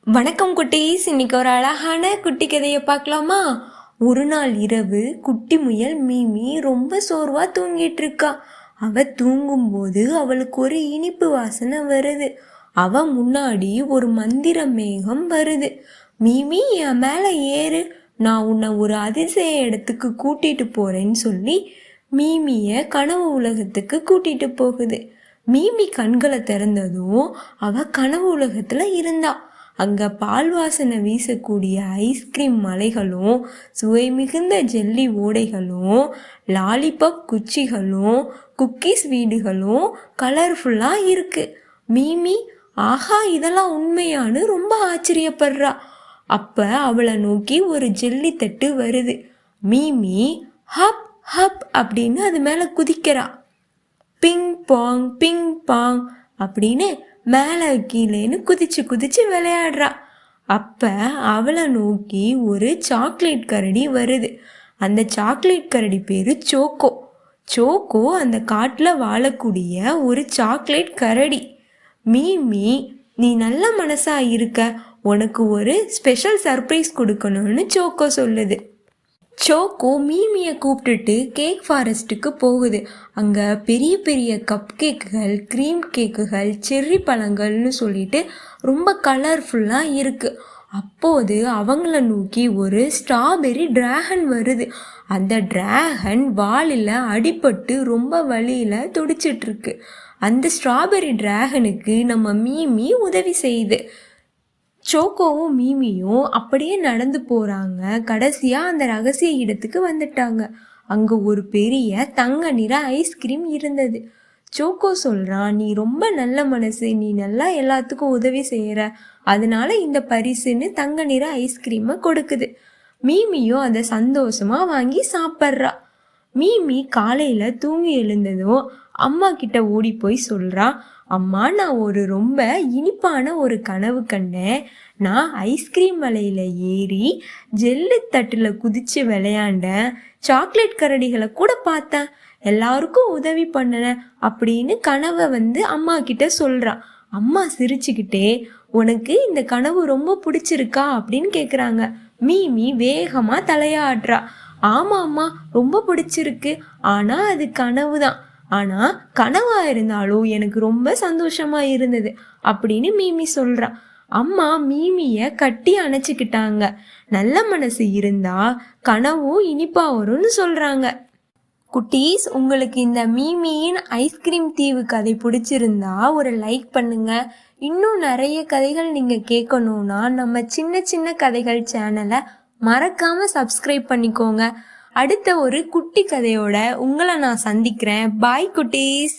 வணக்கம் குட்டீஸ். இன்னைக்கு ஒரு அழகான குட்டி கதையை பார்க்கலாமா? ஒரு நாள் இரவு குட்டி முயல் மீமி ரொம்ப சோர்வா தூங்கிட்டு இருக்கா. அவ தூங்கும்போது அவளுக்கு ஒரு இனிப்பு வாசனை வருது. அவ முன்னாடி ஒரு மந்திர மேகம் வருது. மீமி, என் மேல ஏறு, நான் உன்னை ஒரு அதிசய இடத்துக்கு கூட்டிட்டு போறேன்னு சொல்லி மீமிய கனவு உலகத்துக்கு கூட்டிட்டு போகுது. மீமி கண்களை திறந்ததும் அவ கனவு உலகத்துல இருந்தா. அங்கே பால் வாசனை வீசக்கூடிய ஐஸ்கிரீம் மலைகளும், சுவை மிகுந்த ஜெல்லி ஓடைகளும், லாலிபாப் குச்சிகளும், குக்கீஸ் வீடுகளும் கலர்ஃபுல்லாக இருக்கு. மீமி, ஆஹா, இதெல்லாம் உண்மையானு ரொம்ப ஆச்சரியப்படுறா. அப்போ அவளை நோக்கி ஒரு ஜெல்லி தட்டு வருது. மீமி ஹப் ஹப் அப்படின்னு அது மேலே குதிக்கிறா. பிங் பாங் அப்படின்னு மேலே கீழேன்னு குதிச்சு குதிச்சு விளையாடுறா. அப்போ அவளை நோக்கி ஒரு சாக்லேட் கரடி வருது. அந்த சாக்லேட் கரடி பேர் சோக்கோ. சோக்கோ அந்த காட்டில் வாழக்கூடிய ஒரு சாக்லேட் கரடி. மீமி, நீ நல்ல மனசா இருக்க, உனக்கு ஒரு ஸ்பெஷல் சர்ப்ரைஸ் கொடுக்கணும்னு சோக்கோ சொல்லுது. சோக்கோ மீமியை கூப்பிட்டுட்டு கேக் ஃபாரஸ்ட்டுக்கு போகுது. அங்கே பெரிய பெரிய கப் கேக்குகள், க்ரீம் கேக்குகள், செர்ரி பழங்கள்னு சொல்லிட்டு ரொம்ப கலர்ஃபுல்லாக இருக்குது. அப்போது அவங்கள நோக்கி ஒரு ஸ்ட்ராபெரி டிராகன் வருது. அந்த டிராகன் வாலில் அடிபட்டு ரொம்ப வலியில் துடிச்சிட்ருக்கு. அந்த ஸ்ட்ராபெரி டிராகனுக்கு நம்ம மீமி உதவி செய்யுது. சோக்கோவும் மீமியும் அப்படியே நடந்து போகிறாங்க. கடைசியாக அந்த ரகசிய இடத்துக்கு வந்துட்டாங்க. அங்கே ஒரு பெரிய தங்க நிற ஐஸ்கிரீம் இருந்தது. சோக்கோ சொல்கிறான், நீ ரொம்ப நல்ல மனசு, நீ நல்லா எல்லாத்துக்கும் உதவி செய்கிற, அதனால இந்த பரிசுன்னு தங்க நிற ஐஸ்கிரீமை கொடுக்குது. மீமியும் அதை சந்தோஷமாக வாங்கி சாப்பிட்றா. மீமி காலையில் தூங்கி எழுந்ததும் அம்மா கிட்ட ஓடி போய் சொல்கிறா, அம்மா, நான் ரொம்ப இனிப்பான ஒரு கனவு கண்டேன். நான் ஐஸ்கிரீம் மலையில் ஏறி ஜெல்லு தட்டில் குதித்து விளையாண்டேன், சாக்லேட் கரடிகளை கூட பார்த்தேன், எல்லாருக்கும் உதவி பண்ணினேன் அப்படின்னு கனவை அம்மா கிட்ட சொல்கிறான். அம்மா சிரிச்சுக்கிட்டே, உனக்கு இந்த கனவு ரொம்ப பிடிச்சிருக்கா அப்படின்னு கேட்குறாங்க. மீமி வேகமாக தலையாடுறா. ஆமாம்மா, ரொம்ப பிடிச்சிருக்கு, ஆனால் அது கனவு தான், ஆனால் கனவாக இருந்தாலும் எனக்கு ரொம்ப சந்தோஷமாக இருந்தது அப்படின்னு மீமி சொல்கிறா. அம்மா மீமியை கட்டி அணைச்சிக்கிட்டாங்க. நல்ல மனசு இருந்தா கனவும் இனிப்பா வரும்னு சொல்கிறாங்க. குட்டீஸ், உங்களுக்கு இந்த மீமியின் ஐஸ்கிரீம் தீவு கதை பிடிச்சிருந்தா ஒரு லைக் பண்ணுங்க. இன்னும் நிறைய கதைகள் நீங்கள் கேட்கணுன்னா நம்ம சின்ன சின்ன கதைகள் சேனலை மறக்காமல் சப்ஸ்கிரைப் பண்ணிக்கோங்க. அடுத்த ஒரு குட்டி கதையோட உங்களை நான் சந்திக்கிறேன். பாய் குட்டீஸ்.